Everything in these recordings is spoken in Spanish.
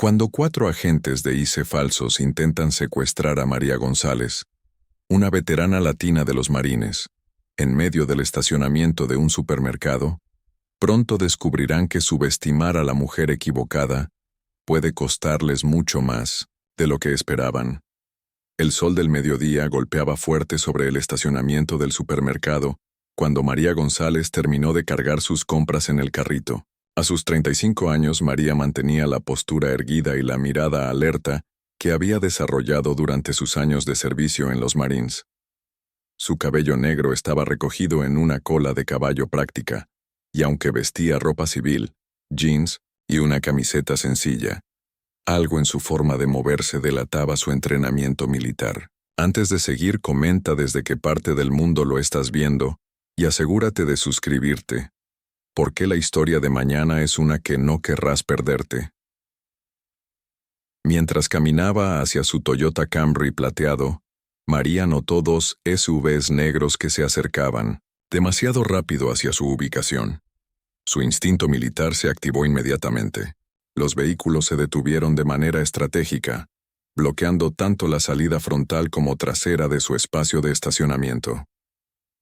Cuando 4 agentes de ICE falsos intentan secuestrar a María González, una veterana latina de los Marines, en medio del estacionamiento de un supermercado, pronto descubrirán que subestimar a la mujer equivocada puede costarles mucho más de lo que esperaban. El sol del mediodía golpeaba fuerte sobre el estacionamiento del supermercado cuando María González terminó de cargar sus compras en el carrito. A sus 35 años, María mantenía la postura erguida y la mirada alerta que había desarrollado durante sus años de servicio en los Marines. Su cabello negro estaba recogido en una cola de caballo práctica, y aunque vestía ropa civil, jeans y una camiseta sencilla, algo en su forma de moverse delataba su entrenamiento militar. Antes de seguir, comenta desde qué parte del mundo lo estás viendo y asegúrate de suscribirte, porque la historia de mañana es una que no querrás perderte. Mientras caminaba hacia su Toyota Camry plateado, María notó 2 SUVs negros que se acercaban, demasiado rápido hacia su ubicación. Su instinto militar se activó inmediatamente. Los vehículos se detuvieron de manera estratégica, bloqueando tanto la salida frontal como trasera de su espacio de estacionamiento.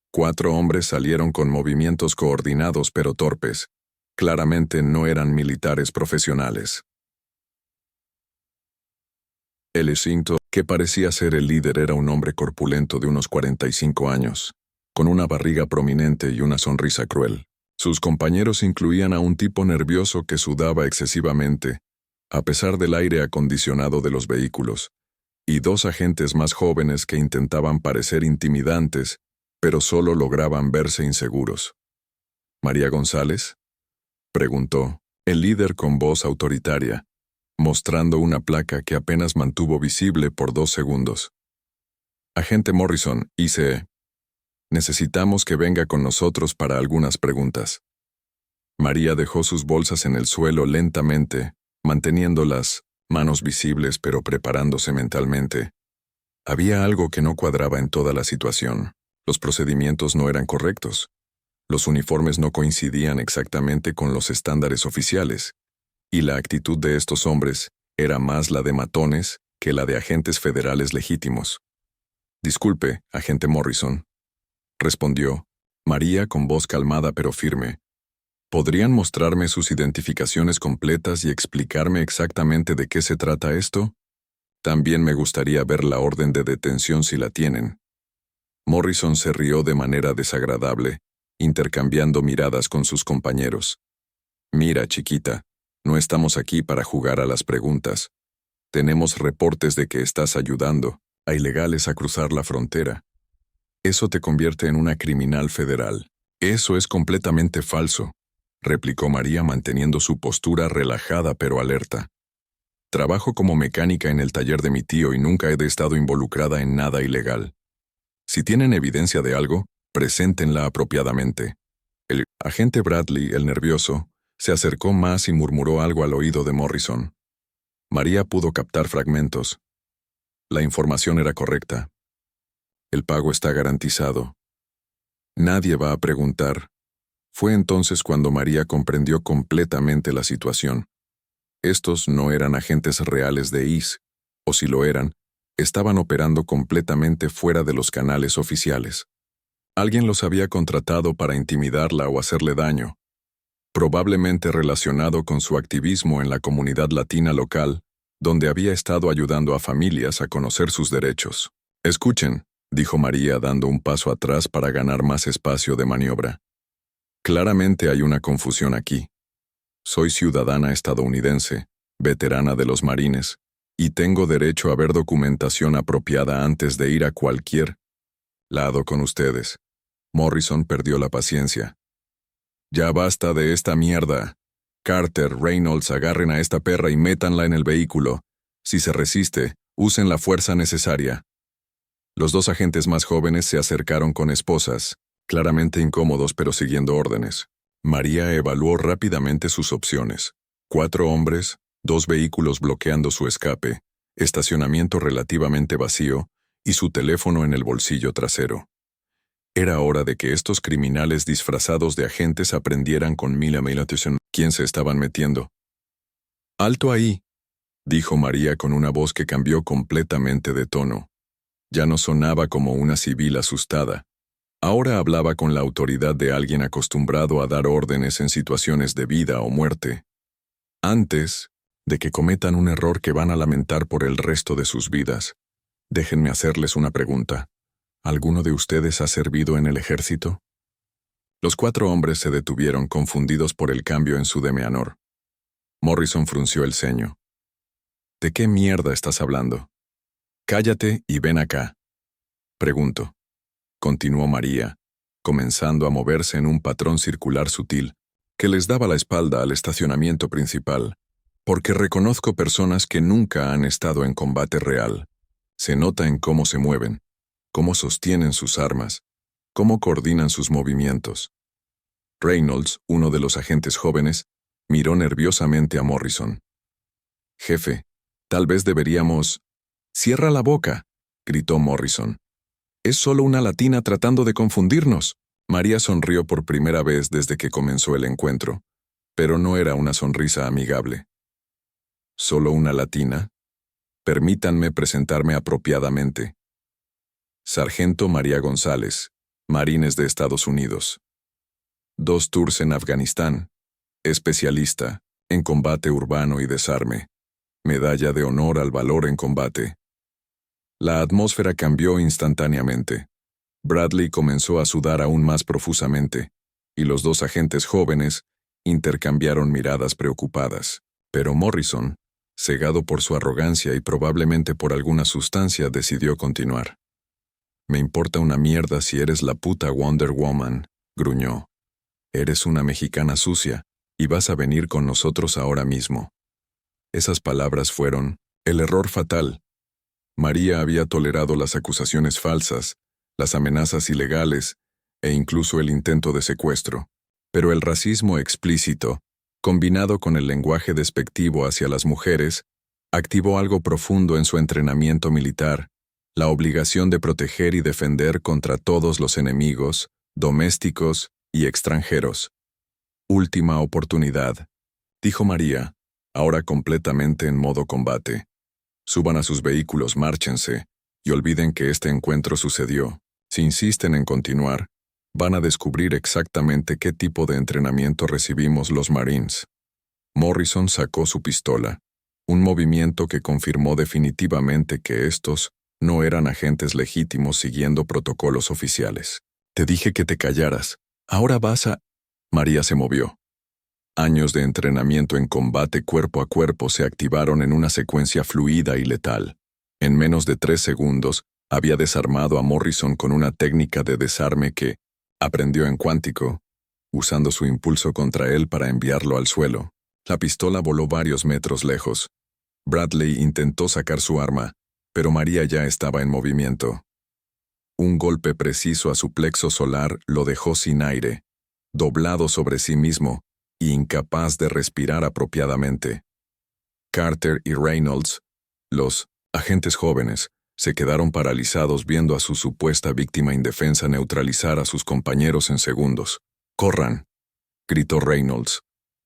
4 hombres salieron con movimientos coordinados pero torpes. Claramente no eran militares profesionales. El extinto, que parecía ser el líder, era un hombre corpulento de unos 45 años, con una barriga prominente y una sonrisa cruel. Sus compañeros incluían a un tipo nervioso que sudaba excesivamente, a pesar del aire acondicionado de los vehículos, y 2 agentes más jóvenes que intentaban parecer intimidantes, pero solo lograban verse inseguros. ¿María González?, preguntó el líder con voz autoritaria, mostrando una placa que apenas mantuvo visible por 2 segundos. Agente Morrison, ICE. Necesitamos que venga con nosotros para algunas preguntas. María dejó sus bolsas en el suelo lentamente, manteniendo las manos visibles pero preparándose mentalmente. Había algo que no cuadraba en toda la situación. Los procedimientos no eran correctos. Los uniformes no coincidían exactamente con los estándares oficiales, y la actitud de estos hombres era más la de matones que la de agentes federales legítimos. «Disculpe, agente Morrison», respondió María con voz calmada pero firme. «¿Podrían mostrarme sus identificaciones completas y explicarme exactamente de qué se trata esto? También me gustaría ver la orden de detención si la tienen». Morrison se rió de manera desagradable, intercambiando miradas con sus compañeros. «Mira, chiquita, no estamos aquí para jugar a las preguntas. Tenemos reportes de que estás ayudando a ilegales a cruzar la frontera. Eso te convierte en una criminal federal». «Eso es completamente falso», replicó María manteniendo su postura relajada pero alerta. «Trabajo como mecánica en el taller de mi tío y nunca he estado involucrada en nada ilegal. Si tienen evidencia de algo, preséntenla apropiadamente». El agente Bradley, el nervioso, se acercó más y murmuró algo al oído de Morrison. María pudo captar fragmentos. La información era correcta. El pago está garantizado. Nadie va a preguntar. Fue entonces cuando María comprendió completamente la situación. Estos no eran agentes reales de ICE, o si lo eran, estaban operando completamente fuera de los canales oficiales. Alguien los había contratado para intimidarla o hacerle daño, probablemente relacionado con su activismo en la comunidad latina local, donde había estado ayudando a familias a conocer sus derechos. «Escuchen», dijo María dando un paso atrás para ganar más espacio de maniobra. «Claramente hay una confusión aquí. Soy ciudadana estadounidense, veterana de los Marines, y tengo derecho a ver documentación apropiada antes de ir a cualquier lado con ustedes». Morrison perdió la paciencia. «Ya basta de esta mierda. Carter, Reynolds, agarren a esta perra y métanla en el vehículo. Si se resiste, usen la fuerza necesaria». Los 2 agentes más jóvenes se acercaron con esposas, claramente incómodos pero siguiendo órdenes. María evaluó rápidamente sus opciones. 4 hombres, 2 vehículos bloqueando su escape, estacionamiento relativamente vacío y su teléfono en el bolsillo trasero. Era hora de que estos criminales disfrazados de agentes aprendieran con quién se estaban metiendo. «¡Alto ahí!», dijo María con una voz que cambió completamente de tono. Ya no sonaba como una civil asustada. Ahora hablaba con la autoridad de alguien acostumbrado a dar órdenes en situaciones de vida o muerte. Antes de que cometan un error que van a lamentar por el resto de sus vidas, déjenme hacerles una pregunta. ¿Alguno de ustedes ha servido en el ejército? Los 4 hombres se detuvieron confundidos por el cambio en su demeanor. Morrison frunció el ceño. ¿De qué mierda estás hablando? Cállate y ven acá. Pregunto. Continuó María, comenzando a moverse en un patrón circular sutil que les daba la espalda al estacionamiento principal, porque reconozco personas que nunca han estado en combate real. Se nota en cómo se mueven, cómo sostienen sus armas, cómo coordinan sus movimientos. Reynolds, uno de los agentes jóvenes, miró nerviosamente a Morrison. Jefe, tal vez deberíamos... ¡Cierra la boca!, gritó Morrison. Es solo una latina tratando de confundirnos. María sonrió por primera vez desde que comenzó el encuentro, pero no era una sonrisa amigable. ¿Solo una latina? Permítanme presentarme apropiadamente. Sargento María González, Marines de Estados Unidos. 2 tours en Afganistán. Especialista en combate urbano y desarme. Medalla de honor al valor en combate. La atmósfera cambió instantáneamente. Bradley comenzó a sudar aún más profusamente, y los 2 agentes jóvenes intercambiaron miradas preocupadas. Pero Morrison, cegado por su arrogancia y probablemente por alguna sustancia, decidió continuar. Me importa una mierda si eres la puta Wonder Woman, gruñó. Eres una mexicana sucia, y vas a venir con nosotros ahora mismo. Esas palabras fueron el error fatal. María había tolerado las acusaciones falsas, las amenazas ilegales e incluso el intento de secuestro. Pero el racismo explícito, combinado con el lenguaje despectivo hacia las mujeres, activó algo profundo en su entrenamiento militar, la obligación de proteger y defender contra todos los enemigos, domésticos y extranjeros. Última oportunidad, dijo María, ahora completamente en modo combate. Suban a sus vehículos, márchense, y olviden que este encuentro sucedió. Si insisten en continuar, van a descubrir exactamente qué tipo de entrenamiento recibimos los Marines. Morrison sacó su pistola, un movimiento que confirmó definitivamente que estos no eran agentes legítimos siguiendo protocolos oficiales. Te dije que te callaras. Ahora vas a... María se movió. Años de entrenamiento en combate cuerpo a cuerpo se activaron en una secuencia fluida y letal. En menos de 3 segundos, había desarmado a Morrison con una técnica de desarme que aprendió en Cuántico, usando su impulso contra él para enviarlo al suelo. La pistola voló varios metros lejos. Bradley intentó sacar su arma, pero María ya estaba en movimiento. Un golpe preciso a su plexo solar lo dejó sin aire, doblado sobre sí mismo, y incapaz de respirar apropiadamente. Carter y Reynolds, los agentes jóvenes, se quedaron paralizados viendo a su supuesta víctima indefensa neutralizar a sus compañeros en segundos. ¡Corran!, gritó Reynolds,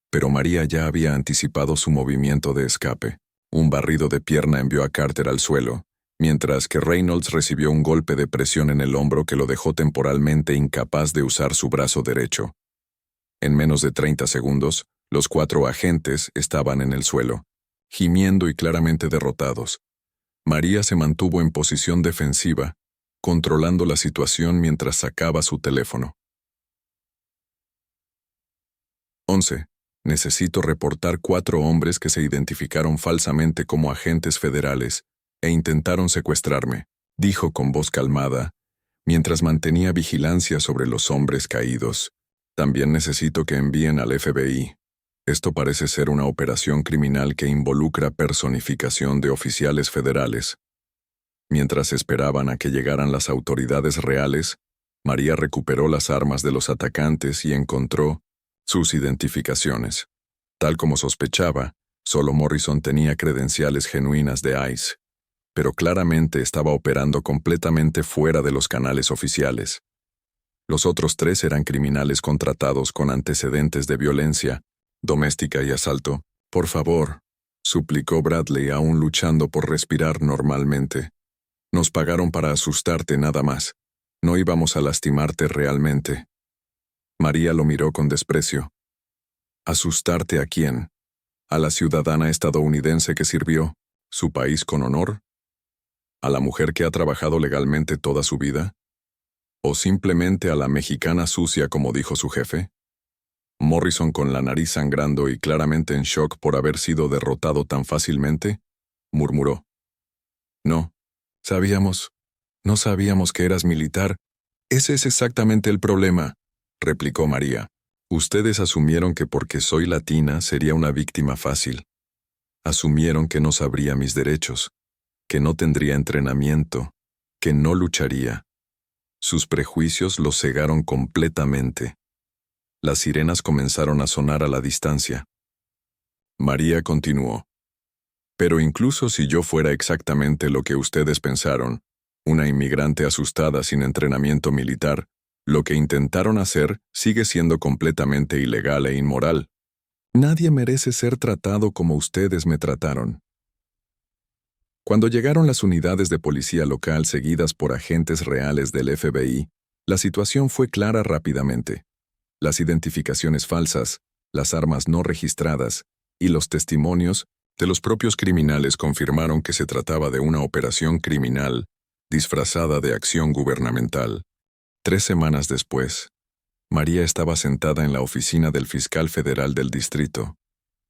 pero María ya había anticipado su movimiento de escape. Un barrido de pierna envió a Carter al suelo, mientras que Reynolds recibió un golpe de presión en el hombro que lo dejó temporalmente incapaz de usar su brazo derecho. En menos de 30 segundos, los 4 agentes estaban en el suelo, gimiendo y claramente derrotados. María se mantuvo en posición defensiva, controlando la situación mientras sacaba su teléfono. 11. Necesito reportar 4 hombres que se identificaron falsamente como agentes federales e intentaron secuestrarme, dijo con voz calmada, mientras mantenía vigilancia sobre los hombres caídos. También necesito que envíen al FBI. Esto parece ser una operación criminal que involucra personificación de oficiales federales. Mientras esperaban a que llegaran las autoridades reales, María recuperó las armas de los atacantes y encontró sus identificaciones. Tal como sospechaba, solo Morrison tenía credenciales genuinas de ICE, pero claramente estaba operando completamente fuera de los canales oficiales. Los otros 3 eran criminales contratados con antecedentes de violencia doméstica y asalto. Por favor, suplicó Bradley, aún luchando por respirar normalmente. Nos pagaron para asustarte nada más. No íbamos a lastimarte realmente. María lo miró con desprecio. ¿Asustarte a quién? ¿A la ciudadana estadounidense que sirvió su país con honor? ¿A la mujer que ha trabajado legalmente toda su vida? ¿O simplemente a la mexicana sucia, como dijo su jefe? Morrison, con la nariz sangrando y claramente en shock por haber sido derrotado tan fácilmente, murmuró. No sabíamos que eras militar. Ese es exactamente el problema, replicó María. Ustedes asumieron que porque soy latina sería una víctima fácil. Asumieron que no sabría mis derechos, que no tendría entrenamiento, que no lucharía. Sus prejuicios los cegaron completamente. Las sirenas comenzaron a sonar a la distancia. María continuó. Pero incluso si yo fuera exactamente lo que ustedes pensaron, una inmigrante asustada sin entrenamiento militar, lo que intentaron hacer sigue siendo completamente ilegal e inmoral. Nadie merece ser tratado como ustedes me trataron. Cuando llegaron las unidades de policía local seguidas por agentes reales del FBI, la situación fue clara rápidamente. Las identificaciones falsas, las armas no registradas y los testimonios de los propios criminales confirmaron que se trataba de una operación criminal disfrazada de acción gubernamental. 3 semanas después, María estaba sentada en la oficina del fiscal federal del distrito,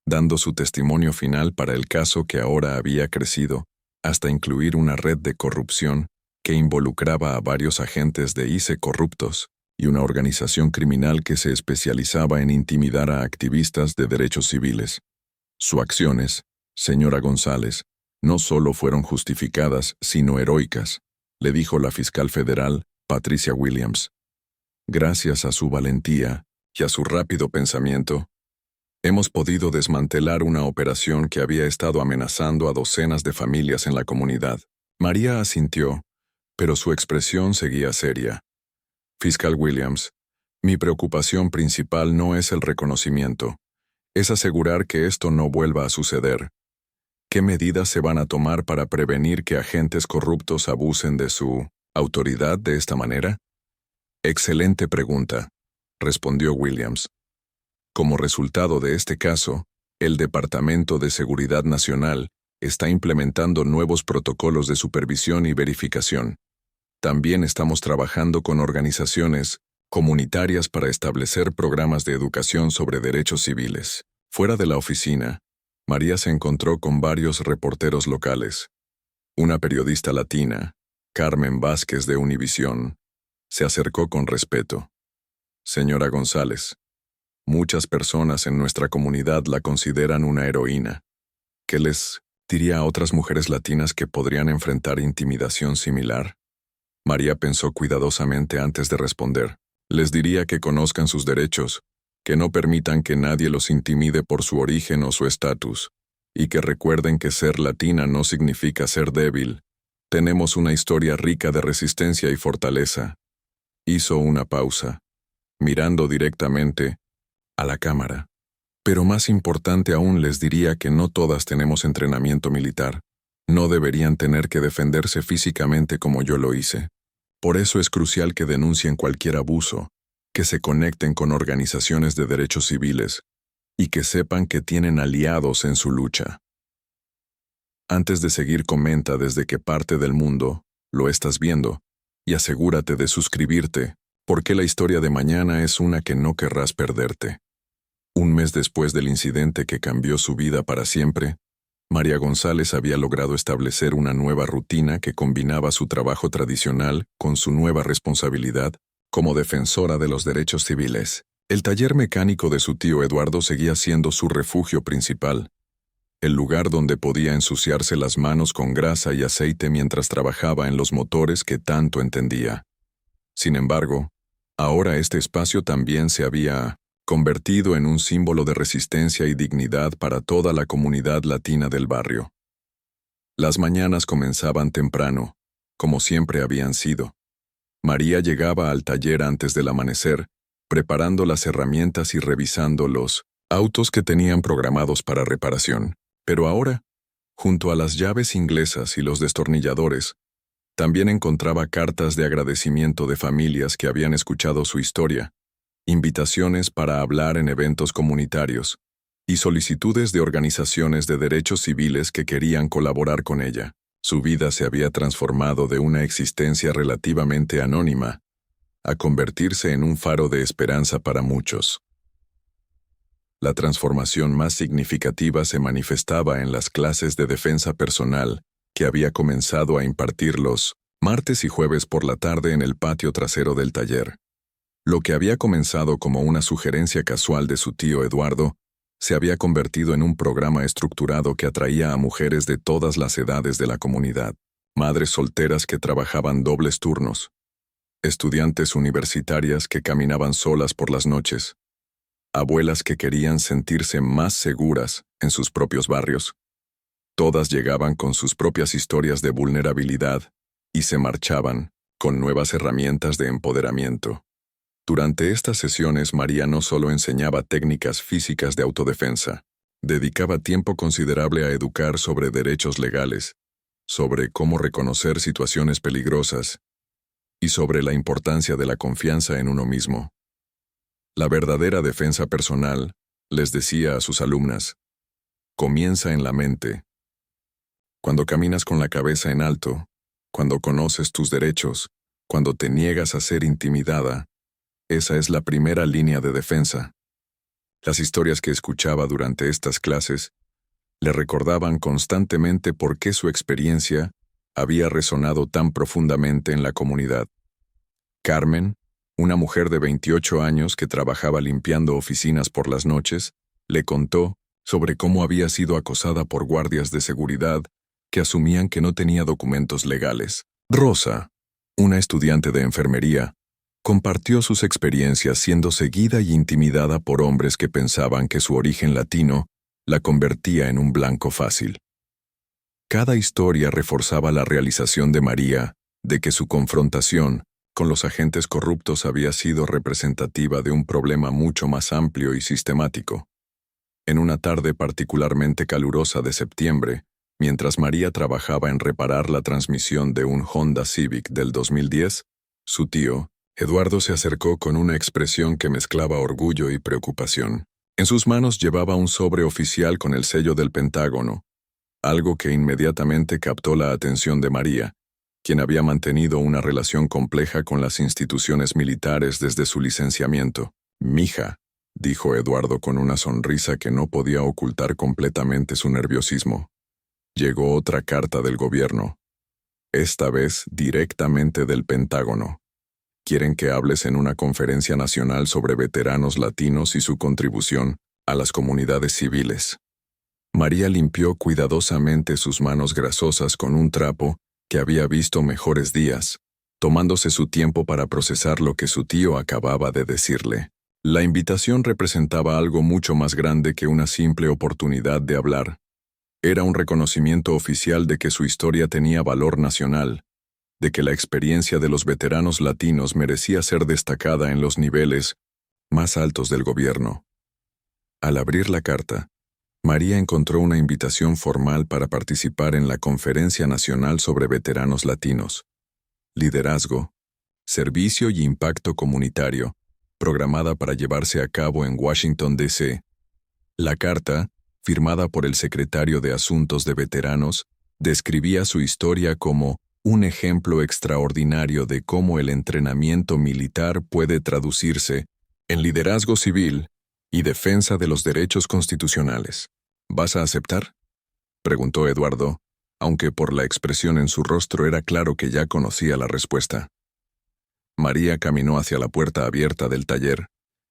dando su testimonio final para el caso que ahora había crecido hasta incluir una red de corrupción que involucraba a varios agentes de ICE corruptos y una organización criminal que se especializaba en intimidar a activistas de derechos civiles. Sus acciones, señora González, no solo fueron justificadas, sino heroicas, le dijo la fiscal federal, Patricia Williams. Gracias a su valentía y a su rápido pensamiento, hemos podido desmantelar una operación que había estado amenazando a docenas de familias en la comunidad. María asintió, pero su expresión seguía seria. Fiscal Williams, mi preocupación principal no es el reconocimiento, es asegurar que esto no vuelva a suceder. ¿Qué medidas se van a tomar para prevenir que agentes corruptos abusen de su autoridad de esta manera? Excelente pregunta, respondió Williams. Como resultado de este caso, el Departamento de Seguridad Nacional está implementando nuevos protocolos de supervisión y verificación. También estamos trabajando con organizaciones comunitarias para establecer programas de educación sobre derechos civiles. Fuera de la oficina, María se encontró con varios reporteros locales. Una periodista latina, Carmen Vázquez de Univisión, se acercó con respeto. Señora González, muchas personas en nuestra comunidad la consideran una heroína. ¿Qué les diría a otras mujeres latinas que podrían enfrentar intimidación similar? María pensó cuidadosamente antes de responder. Les diría que conozcan sus derechos, que no permitan que nadie los intimide por su origen o su estatus, y que recuerden que ser latina no significa ser débil. Tenemos una historia rica de resistencia y fortaleza. Hizo una pausa, mirando directamente a la cámara. Pero más importante aún, les diría que no todas tenemos entrenamiento militar. No deberían tener que defenderse físicamente como yo lo hice. Por eso es crucial que denuncien cualquier abuso, que se conecten con organizaciones de derechos civiles y que sepan que tienen aliados en su lucha. Antes de seguir, comenta desde qué parte del mundo lo estás viendo y asegúrate de suscribirte, porque la historia de mañana es una que no querrás perderte. Un mes después del incidente que cambió su vida para siempre, María González había logrado establecer una nueva rutina que combinaba su trabajo tradicional con su nueva responsabilidad como defensora de los derechos civiles. El taller mecánico de su tío Eduardo seguía siendo su refugio principal, el lugar donde podía ensuciarse las manos con grasa y aceite mientras trabajaba en los motores que tanto entendía. Sin embargo, ahora este espacio también se había convertido en un símbolo de resistencia y dignidad para toda la comunidad latina del barrio. Las mañanas comenzaban temprano, como siempre habían sido. María llegaba al taller antes del amanecer, preparando las herramientas y revisando los autos que tenían programados para reparación. Pero ahora, junto a las llaves inglesas y los destornilladores, también encontraba cartas de agradecimiento de familias que habían escuchado su historia, invitaciones para hablar en eventos comunitarios y solicitudes de organizaciones de derechos civiles que querían colaborar con ella. Su vida se había transformado de una existencia relativamente anónima a convertirse en un faro de esperanza para muchos. La transformación más significativa se manifestaba en las clases de defensa personal que había comenzado a impartir los martes y jueves por la tarde en el patio trasero del taller. Lo que había comenzado como una sugerencia casual de su tío Eduardo se había convertido en un programa estructurado que atraía a mujeres de todas las edades de la comunidad, madres solteras que trabajaban dobles turnos, estudiantes universitarias que caminaban solas por las noches, abuelas que querían sentirse más seguras en sus propios barrios. Todas llegaban con sus propias historias de vulnerabilidad y se marchaban con nuevas herramientas de empoderamiento. Durante estas sesiones, María no solo enseñaba técnicas físicas de autodefensa, dedicaba tiempo considerable a educar sobre derechos legales, sobre cómo reconocer situaciones peligrosas y sobre la importancia de la confianza en uno mismo. La verdadera defensa personal, les decía a sus alumnas, comienza en la mente. Cuando caminas con la cabeza en alto, cuando conoces tus derechos, cuando te niegas a ser intimidada, esa es la primera línea de defensa. Las historias que escuchaba durante estas clases le recordaban constantemente por qué su experiencia había resonado tan profundamente en la comunidad. Carmen, una mujer de 28 años que trabajaba limpiando oficinas por las noches, le contó sobre cómo había sido acosada por guardias de seguridad que asumían que no tenía documentos legales. Rosa, una estudiante de enfermería, compartió sus experiencias siendo seguida y intimidada por hombres que pensaban que su origen latino la convertía en un blanco fácil. Cada historia reforzaba la realización de María de que su confrontación con los agentes corruptos había sido representativa de un problema mucho más amplio y sistemático. En una tarde particularmente calurosa de septiembre, mientras María trabajaba en reparar la transmisión de un Honda Civic del 2010, su tío, Eduardo, se acercó con una expresión que mezclaba orgullo y preocupación. En sus manos llevaba un sobre oficial con el sello del Pentágono, algo que inmediatamente captó la atención de María, quien había mantenido una relación compleja con las instituciones militares desde su licenciamiento. «Mija», dijo Eduardo con una sonrisa que no podía ocultar completamente su nerviosismo. Llegó otra carta del gobierno, esta vez directamente del Pentágono. Quieren que hables en una conferencia nacional sobre veteranos latinos y su contribución a las comunidades civiles. María limpió cuidadosamente sus manos grasosas con un trapo que había visto mejores días, tomándose su tiempo para procesar lo que su tío acababa de decirle. La invitación representaba algo mucho más grande que una simple oportunidad de hablar. Era un reconocimiento oficial de que su historia tenía valor nacional, de que la experiencia de los veteranos latinos merecía ser destacada en los niveles más altos del gobierno. Al abrir la carta, María encontró una invitación formal para participar en la Conferencia Nacional sobre Veteranos Latinos, Liderazgo, Servicio y Impacto Comunitario, programada para llevarse a cabo en Washington, D.C. La carta, firmada por el secretario de Asuntos de Veteranos, describía su historia como un ejemplo extraordinario de cómo el entrenamiento militar puede traducirse en liderazgo civil y defensa de los derechos constitucionales. ¿Vas a aceptar?, preguntó Eduardo, aunque por la expresión en su rostro era claro que ya conocía la respuesta. María caminó hacia la puerta abierta del taller,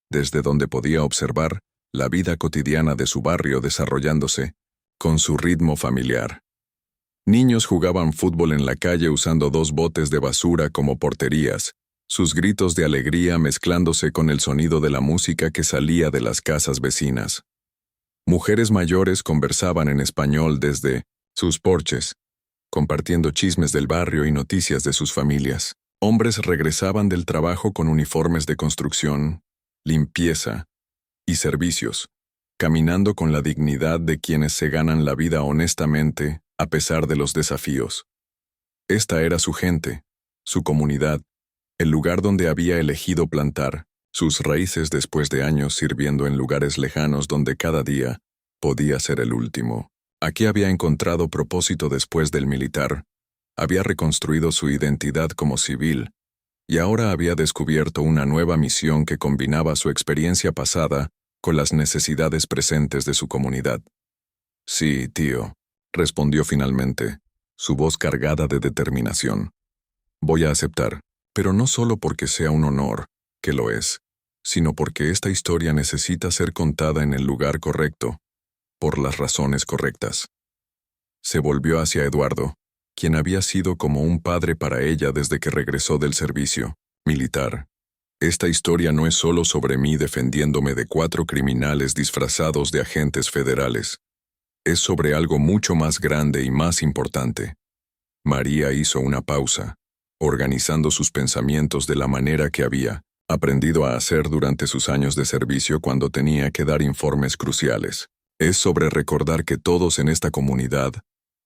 desde donde podía observar la vida cotidiana de su barrio desarrollándose, con su ritmo familiar. Niños jugaban fútbol en la calle usando 2 botes de basura como porterías, sus gritos de alegría mezclándose con el sonido de la música que salía de las casas vecinas. Mujeres mayores conversaban en español desde sus porches, compartiendo chismes del barrio y noticias de sus familias. Hombres regresaban del trabajo con uniformes de construcción, limpieza y servicios, caminando con la dignidad de quienes se ganan la vida honestamente a pesar de los desafíos. Esta era su gente, su comunidad, el lugar donde había elegido plantar sus raíces después de años sirviendo en lugares lejanos donde cada día podía ser el último. Aquí había encontrado propósito después del militar, había reconstruido su identidad como civil, y ahora había descubierto una nueva misión que combinaba su experiencia pasada con las necesidades presentes de su comunidad. Sí, tío, respondió finalmente, su voz cargada de determinación. Voy a aceptar, pero no solo porque sea un honor, que lo es, sino porque esta historia necesita ser contada en el lugar correcto, por las razones correctas. Se volvió hacia Eduardo, quien había sido como un padre para ella desde que regresó del servicio militar. Esta historia no es solo sobre mí defendiéndome de 4 criminales disfrazados de agentes federales. Es sobre algo mucho más grande y más importante. María hizo una pausa, organizando sus pensamientos de la manera que había aprendido a hacer durante sus años de servicio cuando tenía que dar informes cruciales. Es sobre recordar que todos en esta comunidad,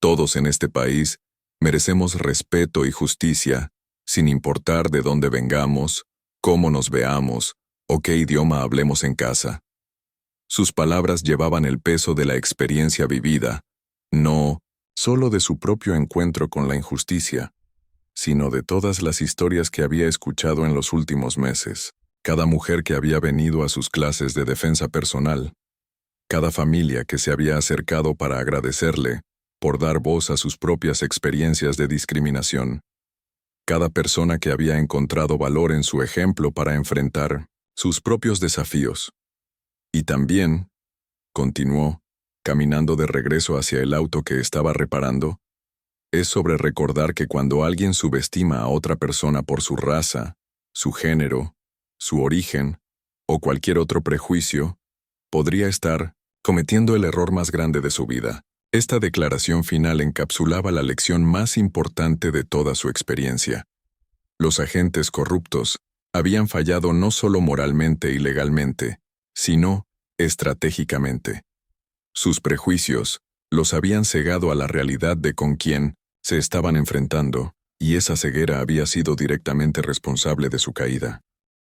todos en este país, merecemos respeto y justicia, sin importar de dónde vengamos, cómo nos veamos o qué idioma hablemos en casa. Sus palabras llevaban el peso de la experiencia vivida, no solo de su propio encuentro con la injusticia, sino de todas las historias que había escuchado en los últimos meses, cada mujer que había venido a sus clases de defensa personal, cada familia que se había acercado para agradecerle por dar voz a sus propias experiencias de discriminación, cada persona que había encontrado valor en su ejemplo para enfrentar sus propios desafíos. Y también, continuó, caminando de regreso hacia el auto que estaba reparando, es sobre recordar que cuando alguien subestima a otra persona por su raza, su género, su origen o cualquier otro prejuicio, podría estar cometiendo el error más grande de su vida. Esta declaración final encapsulaba la lección más importante de toda su experiencia. Los agentes corruptos habían fallado no solo moralmente y legalmente, sino estratégicamente. Sus prejuicios los habían cegado a la realidad de con quién se estaban enfrentando, y esa ceguera había sido directamente responsable de su caída.